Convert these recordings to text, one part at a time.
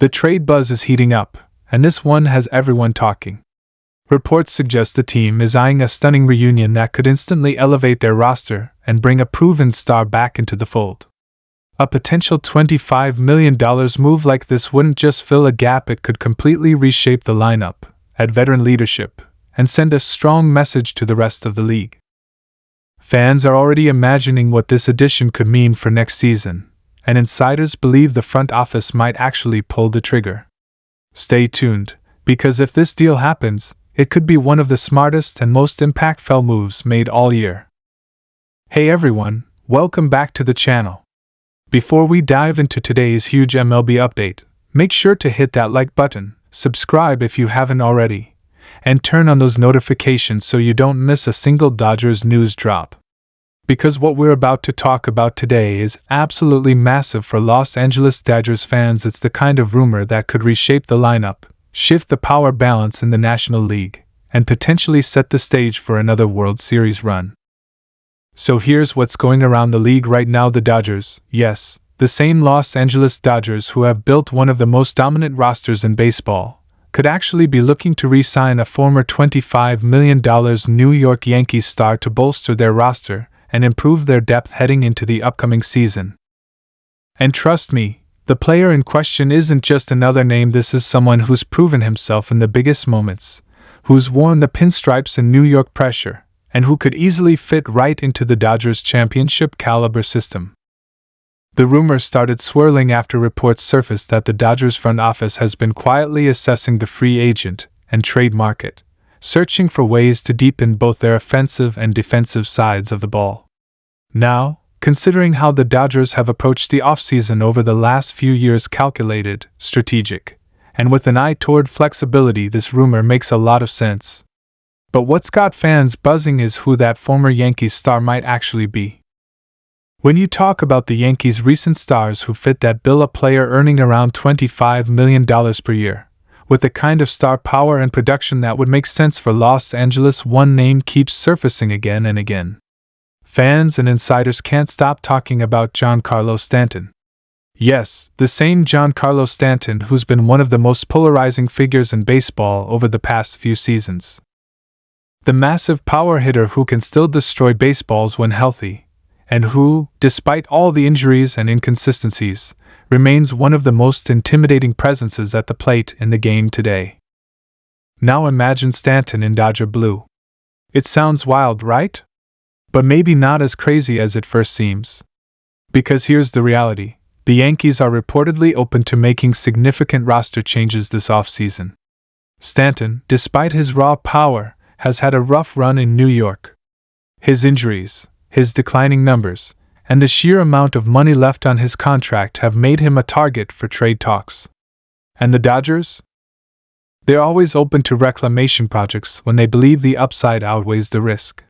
The trade buzz is heating up, and this one has everyone talking. Reports suggest the team is eyeing a stunning reunion that could instantly elevate their roster and bring a proven star back into the fold. A potential $25 million move like this wouldn't just fill a gap, it could completely reshape the lineup, add veteran leadership, and send a strong message to the rest of the league. Fans are already imagining what this addition could mean for next season, and insiders believe the front office might actually pull the trigger. Stay tuned, because if this deal happens, it could be one of the smartest and most impactful moves made all year. Hey everyone, welcome back to the channel. Before we dive into today's huge MLB update, make sure to hit that like button, subscribe if you haven't already, and turn on those notifications so you don't miss a single Dodgers news drop. Because what we're about to talk about today is absolutely massive for Los Angeles Dodgers fans. It's the kind of rumor that could reshape the lineup, shift the power balance in the National League, and potentially set the stage for another World Series run. So here's what's going around the league right now. The Dodgers, yes, the same Los Angeles Dodgers who have built one of the most dominant rosters in baseball, could actually be looking to re-sign a former $25 million New York Yankees star to bolster their roster and improve their depth heading into the upcoming season. And trust me, the player in question isn't just another name. This is someone who's proven himself in the biggest moments, who's worn the pinstripes in New York pressure, and who could easily fit right into the Dodgers' championship-caliber system. The rumors started swirling after reports surfaced that the Dodgers front office has been quietly assessing the free agent and trade market, searching for ways to deepen both their offensive and defensive sides of the ball. Now, considering how the Dodgers have approached the offseason over the last few years, calculated, strategic, and with an eye toward flexibility, this rumor makes a lot of sense. But what's got fans buzzing is who that former Yankees star might actually be. When you talk about the Yankees' recent stars who fit that bill, a player earning around $25 million per year, with the kind of star power and production that would make sense for Los Angeles, one name keeps surfacing again and again. Fans and insiders can't stop talking about Giancarlo Stanton. Yes, the same Giancarlo Stanton who's been one of the most polarizing figures in baseball over the past few seasons. The massive power hitter who can still destroy baseballs when healthy, and who, despite all the injuries and inconsistencies, remains one of the most intimidating presences at the plate in the game today. Now imagine Stanton in Dodger blue. It sounds wild, right? But maybe not as crazy as it first seems. Because here's the reality, the Yankees are reportedly open to making significant roster changes this offseason. Stanton, despite his raw power, has had a rough run in New York. His injuries, his declining numbers, and the sheer amount of money left on his contract have made him a target for trade talks. And the Dodgers? They're always open to reclamation projects when they believe the upside outweighs the risk.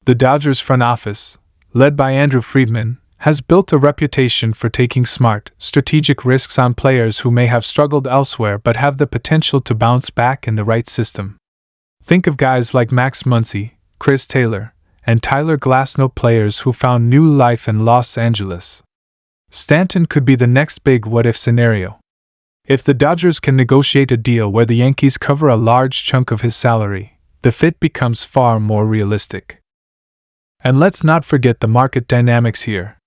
The Dodgers front office, led by Andrew Friedman, has built a reputation for taking smart, strategic risks on players who may have struggled elsewhere but have the potential to bounce back in the right system. Think of guys like Max Muncy, Chris Taylor, and Tyler Glasnow, players who found new life in Los Angeles. Stanton could be the next big what-if scenario. If the Dodgers can negotiate a deal where the Yankees cover a large chunk of his salary, the fit becomes far more realistic. And let's not forget the market dynamics here.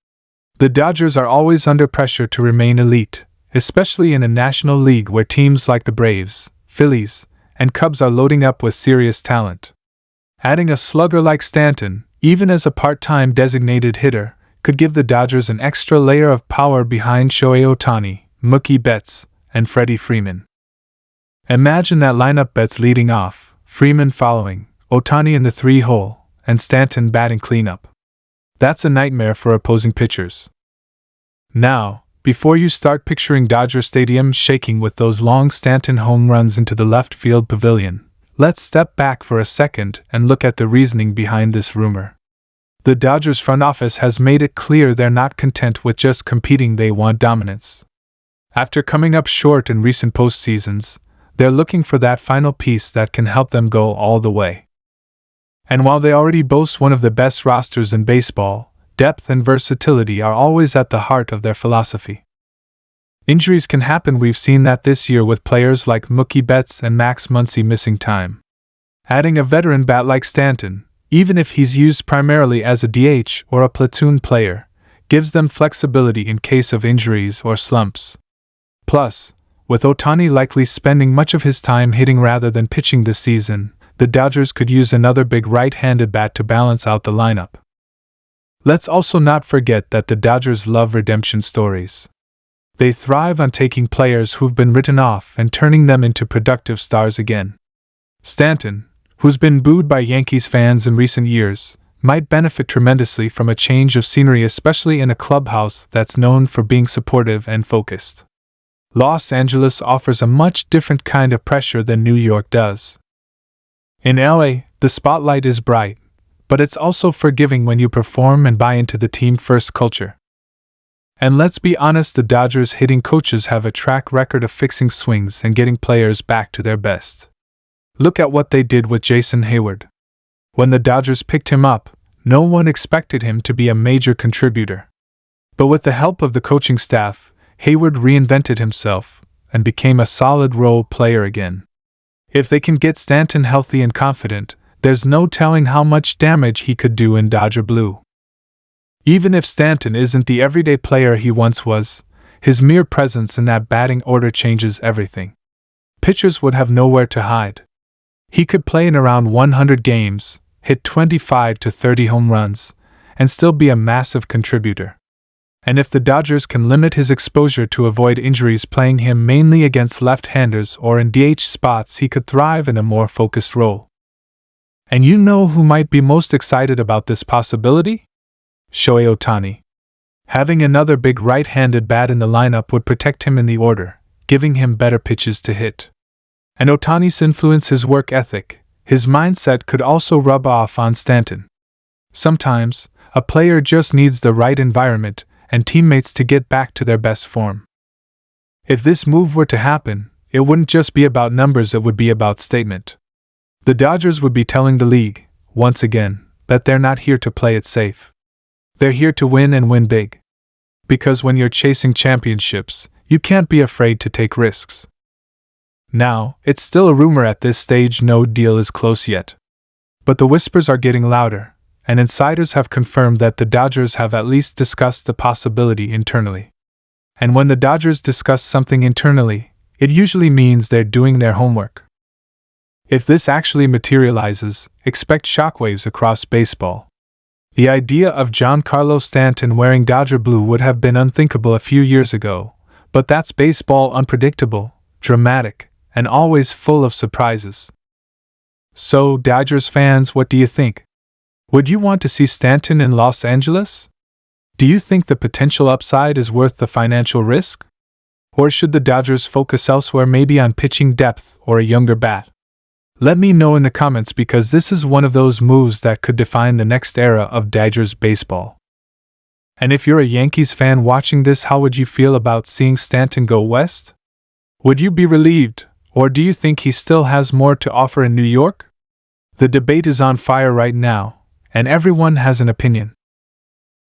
The Dodgers are always under pressure to remain elite, especially in a National League where teams like the Braves, Phillies, and Cubs are loading up with serious talent. Adding a slugger like Stanton, even as a part-time designated hitter, could give the Dodgers an extra layer of power behind Shohei Ohtani, Mookie Betts, and Freddie Freeman. Imagine that lineup: Betts leading off, Freeman following, Ohtani in the 3-hole, and Stanton batting cleanup. That's a nightmare for opposing pitchers. Now, before you start picturing Dodger Stadium shaking with those long Stanton home runs into the left field pavilion, let's step back for a second and look at the reasoning behind this rumor. The Dodgers front office has made it clear they're not content with just competing, they want dominance. After coming up short in recent postseasons, they're looking for that final piece that can help them go all the way. And while they already boast one of the best rosters in baseball, depth and versatility are always at the heart of their philosophy. Injuries can happen. We've seen that this year with players like Mookie Betts and Max Muncy missing time. Adding a veteran bat like Stanton, even if he's used primarily as a DH or a platoon player, gives them flexibility in case of injuries or slumps. Plus, with Ohtani likely spending much of his time hitting rather than pitching this season, the Dodgers could use another big right-handed bat to balance out the lineup. Let's also not forget that the Dodgers love redemption stories. They thrive on taking players who've been written off and turning them into productive stars again. Stanton, who's been booed by Yankees fans in recent years, might benefit tremendously from a change of scenery, especially in a clubhouse that's known for being supportive and focused. Los Angeles offers a much different kind of pressure than New York does. In LA, the spotlight is bright, but it's also forgiving when you perform and buy into the team-first culture. And let's be honest, the Dodgers hitting coaches have a track record of fixing swings and getting players back to their best. Look at what they did with Jason Hayward. When the Dodgers picked him up, no one expected him to be a major contributor. But with the help of the coaching staff, Hayward reinvented himself and became a solid role player again. If they can get Stanton healthy and confident, there's no telling how much damage he could do in Dodger blue. Even if Stanton isn't the everyday player he once was, his mere presence in that batting order changes everything. Pitchers would have nowhere to hide. He could play in around 100 games, hit 25 to 30 home runs, and still be a massive contributor. And if the Dodgers can limit his exposure to avoid injuries, playing him mainly against left-handers or in DH spots, he could thrive in a more focused role. And you know who might be most excited about this possibility? Shohei Ohtani. Having another big right-handed bat in the lineup would protect him in the order, giving him better pitches to hit. And Ohtani's influence, his work ethic, his mindset could also rub off on Stanton. Sometimes, a player just needs the right environment and teammates to get back to their best form. If this move were to happen, it wouldn't just be about numbers, it would be about statement. The Dodgers would be telling the league, once again, that they're not here to play it safe. They're here to win and win big. Because when you're chasing championships, you can't be afraid to take risks. Now, it's still a rumor at this stage, no deal is close yet. But the whispers are getting louder, and insiders have confirmed that the Dodgers have at least discussed the possibility internally. And when the Dodgers discuss something internally, it usually means they're doing their homework. If this actually materializes, expect shockwaves across baseball. The idea of Giancarlo Stanton wearing Dodger blue would have been unthinkable a few years ago, but that's baseball, unpredictable, dramatic, and always full of surprises. So, Dodgers fans, what do you think? Would you want to see Stanton in Los Angeles? Do you think the potential upside is worth the financial risk? Or should the Dodgers focus elsewhere, maybe on pitching depth or a younger bat? Let me know in the comments, because this is one of those moves that could define the next era of Dodgers baseball. And if you're a Yankees fan watching this, how would you feel about seeing Stanton go west? Would you be relieved, or do you think he still has more to offer in New York? The debate is on fire right now, and everyone has an opinion.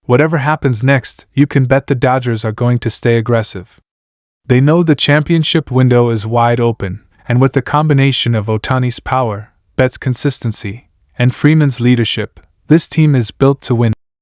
Whatever happens next, you can bet the Dodgers are going to stay aggressive. They know the championship window is wide open, and with the combination of Ohtani's power, Betts' consistency, and Freeman's leadership, this team is built to win.